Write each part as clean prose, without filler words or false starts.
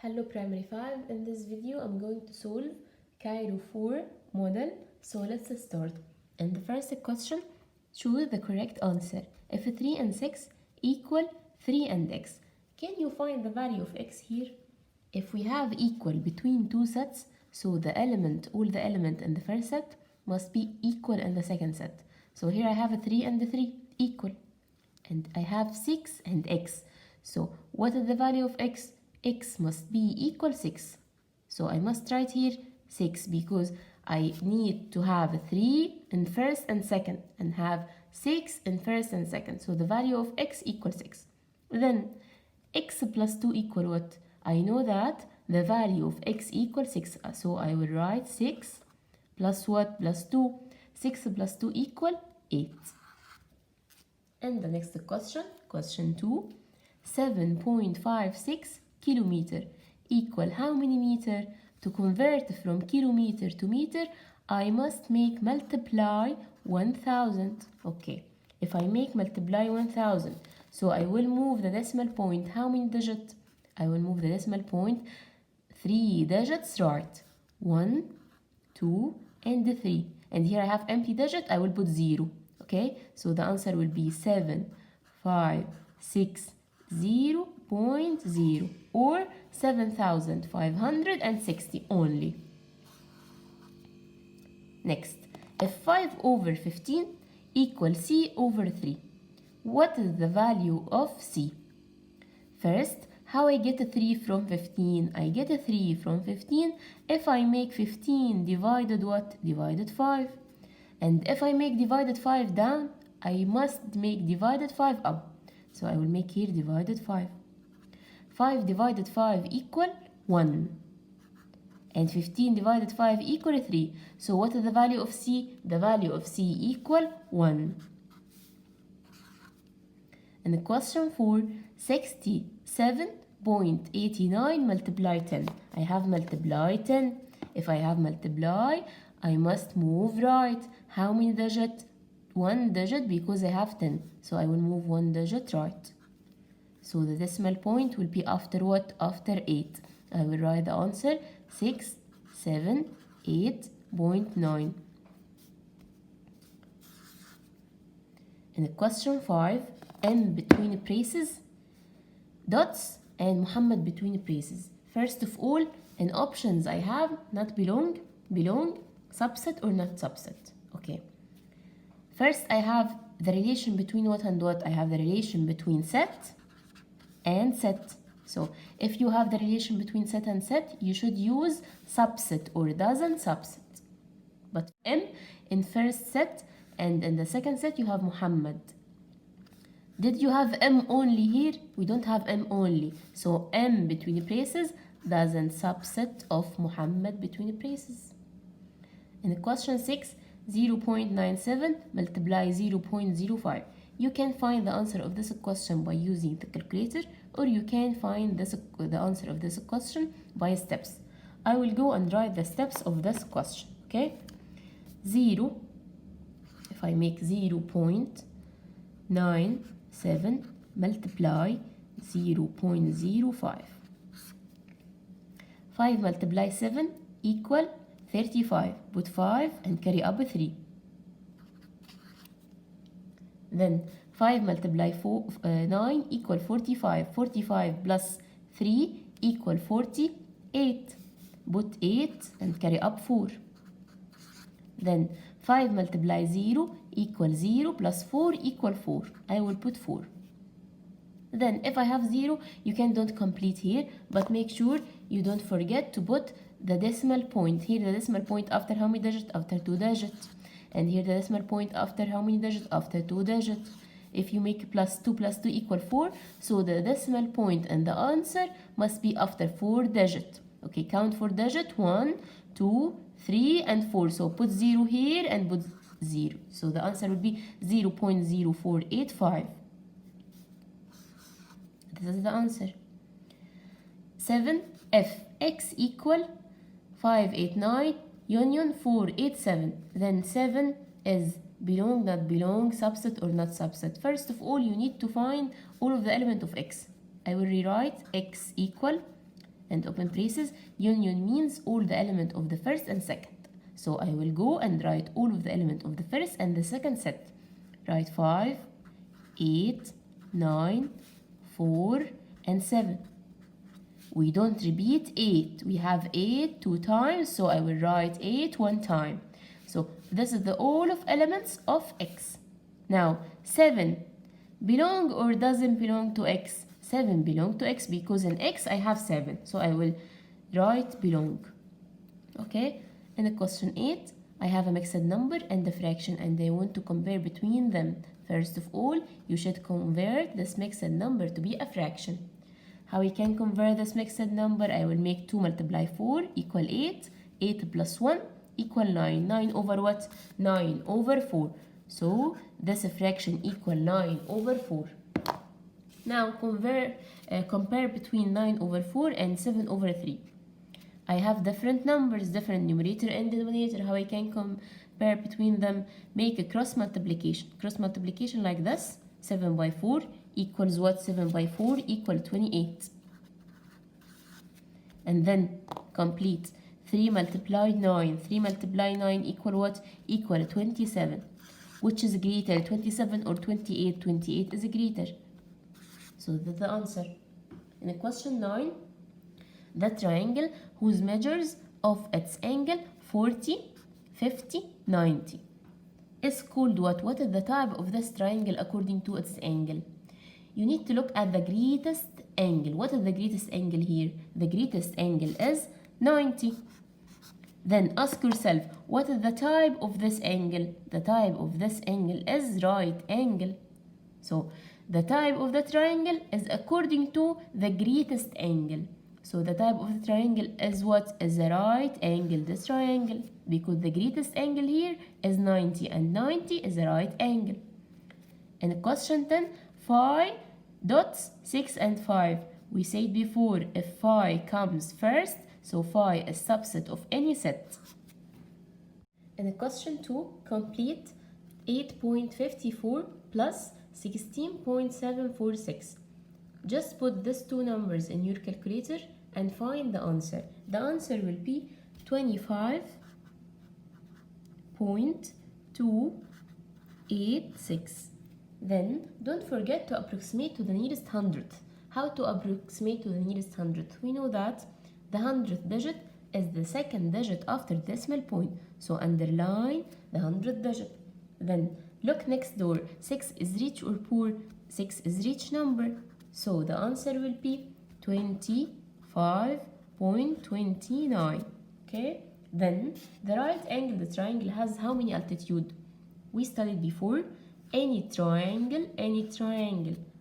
Hello Primary 5. In this video I'm going to solve Cairo 4 model. So let's start. And the first question, choose the correct answer. If 3 and 6 equal 3 and x, can you find the value of x here? If we have equal between two sets, so all the element in the first set must be equal in the second set. So here I have a 3 and a 3 equal. And I have 6 and x. So what is the value of x? X must be equal 6. So I must write here 6 because I need to have 3 in first and second and have 6 in first and second. So the value of x equals 6. Then x plus 2 equal what? I know that the value of x equals 6. So I will write 6 plus what? Plus 2. 6 plus 2 equal 8. And the next question, question 2, 7.56 kilometer equal how many meter? To convert from kilometer to meter, I must make multiply 1000. Okay, if I make multiply 1000, so I will move the decimal point how many digits? I will move the decimal point 3 digits, right? 1, 2, and 3. And here I have empty digit, I will put 0. Okay, so the answer will be 7,560.0 or 7,560 only. Next, if 5 over 15 equals c over 3, what is the value of c? First, how I get a 3 from 15? I get a 3 from 15 if I make 15 divided what? Divided 5. And if I make divided 5 down, I must make divided 5 up. So I will make here divided 5. 5 divided 5 equal 1. And 15 divided 5 equal 3. So what is the value of c? The value of c equal 1. And the question 4, 67.89 multiply 10. I have multiply 10. If I have multiply, I must move right. How many digits? 1 digit because I have 10. So I will move 1 digit right. So the decimal point will be after what? After 8. I will write the answer 678.9. In the question 5, M between braces, dots, and Muhammad between braces. First of all, in options I have not belong, subset or not subset. Okay. First I have the relation between what and what? I have the relation between set and set. So if you have the relation between set and set, you should use subset or doesn't subset. But M in first set and in the second set you have Muhammad. Did you have M only here? We don't have M only. So M between braces doesn't subset of Muhammad between braces. In the question 6, 0.97 multiply 0.05. You can find the answer of this question by using the calculator, or you can find the answer of this question by steps. I will go and write the steps of this question. Okay, 0. If I make 0.97 multiply 0.05. 5 multiply 7 equal 35. Put 5 and carry up 3. Then 5 multiply 9 equal 45. 45 plus 3 equal 48. Put 8 and carry up 4. Then 5 multiply 0 equal 0 plus 4 equal 4. I will put 4. Then if I have 0, you don't complete here, but make sure you don't forget to put the decimal point. Here the decimal point after how many digits? After 2 digits. And here the decimal point after how many digits? After 2 digits. If you make plus 2 equal 4, so the decimal point and the answer must be after 4 digits. Okay, count 4 digits. 1, 2, 3, and 4. So put 0 here and put 0. So the answer would be 0.0485. This is the answer. 7. If x equal 589 union 487, then 7 is belong, not belong, subset or not subset. First of all, you need to find all of the element of x. I will rewrite x equal and open braces. Union means all the element of the first and second. So I will go and write all of the element of the first and the second set. Write 5, 8, 9, 4, and 7. We don't repeat 8. We have 8 two times, so I will write 8 one time. So this is the all of elements of x. Now 7 belong or doesn't belong to x? 7 belong to x because in x I have 7. So I will write belong. Okay? In the question 8, I have a mixed number and a fraction and I want to compare between them. First of all, you should convert this mixed number to be a fraction. How we can convert this mixed number? I will make 2 multiply 4 equal 8. 8 plus 1 equal 9. 9 over what? 9 over 4. So this fraction equal 9 over 4. Now compare between 9 over 4 and 7 over 3. I have different numbers, different numerator and denominator. How I can compare between them? Make a cross multiplication. Cross multiplication like this. 7 by 4 equals what? 7 by 4 equal 28. And then complete. 3 multiplied 9. 3 multiplied 9 equal what? Equal 27. Which is greater, 27 or 28? 28 is greater. So that's the answer. In the question 9, the triangle whose measures of its angle 40, 50, 90 is called what? What is the type of this triangle according to its angle? You need to look at the greatest angle. What is the greatest angle here? The greatest angle is 90. Then ask yourself, what is the type of this angle? The type of this angle is right angle. So the type of the triangle is according to the greatest angle. So the type of the triangle is what? Is the right angle, this triangle. Because the greatest angle here is 90 and 90 is the right angle. In question 10, phi dots 6 and 5. We said before, if phi comes first, so phi is subset of any set. In question 2, complete 8.54 plus 16.746. Just put these two numbers in your calculator and find the answer. The answer will be 25.286. Then don't forget to approximate to the nearest hundredth. How to approximate to the nearest hundredth? We know that the hundredth digit is the second digit after decimal point. So underline the hundredth digit. Then look next door. 6 is rich or poor? 6 is rich number. So the answer will be 25.29. Okay? Then the right angle, the triangle has how many altitude? We studied before. Any triangle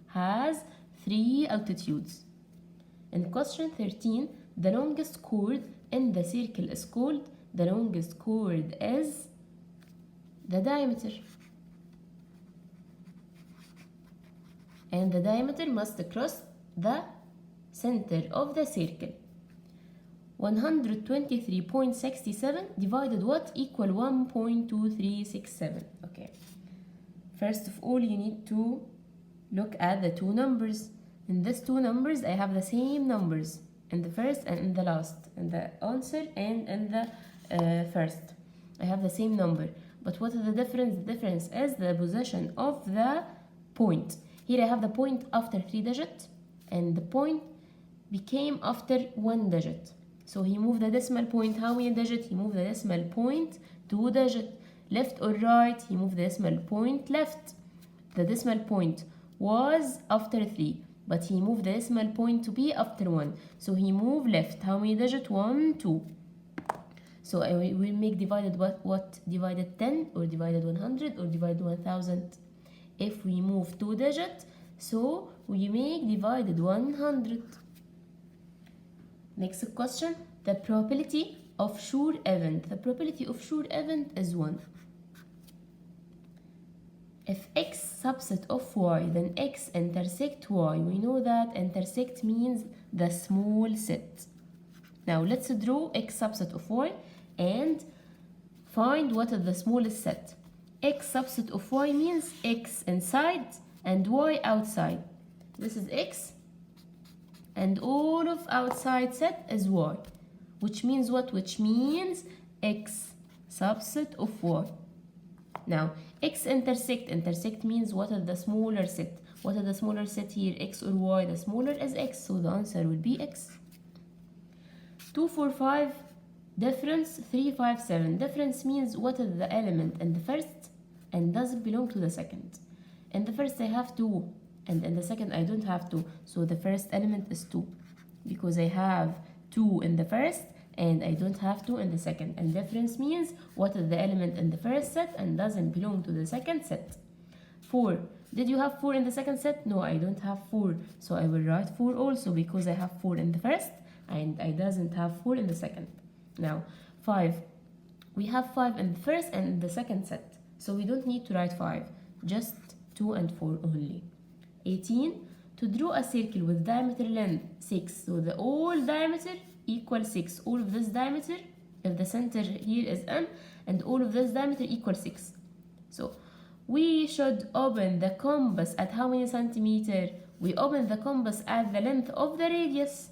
has 3 altitudes. In question 13, the longest chord in the circle is called, the longest chord is the diameter. And the diameter must cross the center of the circle. 123.67 divided what? Equal 1.2367. Okay. First of all, you need to look at the two numbers. In these two numbers, I have the same numbers in the first and in the last, in the answer and in the first. I have the same number. But what is the difference? The difference is the position of the point. Here I have the point after 3 digits and the point became after 1 digit. So he moved the decimal point how many digits? He moved the decimal point 2 digits. Left or right? He moved the decimal point left. The decimal point was after 3, but he moved the decimal point to be after 1. So he moved left. How many digits? 1, 2. So I will make divided what? Divided 10 or divided 100 or divided 1000. If we move 2 digits, so we make divided 100. Next question, the probability of sure event. The probability of sure event is 1. If x subset of y, then x intersect y. We know that intersect means the small set. Now let's draw x subset of y and find what is the smallest set. X subset of y means x inside and y outside. This is x and all of outside set is y, which means what? Which means x subset of y. Now x intersect means what is the smaller set? What is the smaller set here, x or y? The smaller is x, so the answer will be x. 2, 4, 5 difference, 3, 5, 7 difference means what is the element in the first and doesn't belong to the second. In the first I have 2 and in the second I don't have 2, so the first element is 2 because I have 2 in the first and I don't have 2 in the second. And difference means what is the element in the first set and doesn't belong to the second set. 4. Did you have 4 in the second set? No, I don't have 4, so I will write 4 also because I have 4 in the first and I doesn't have 4 in the second. Now 5. We have 5 in the first and in the second set, so we don't need to write 5, just 2 and 4 only. 18. To draw a circle with diameter length 6, so the all diameter equals 6. All of this diameter, if the center here is m, and all of this diameter equals 6. So we should open the compass at how many centimeter? We open the compass at the length of the radius.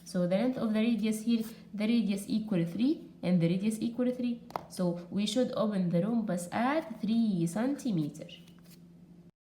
So the length of the radius here, the radius equal 3 and the radius equal 3. So we should open the compass at 3 centimeter.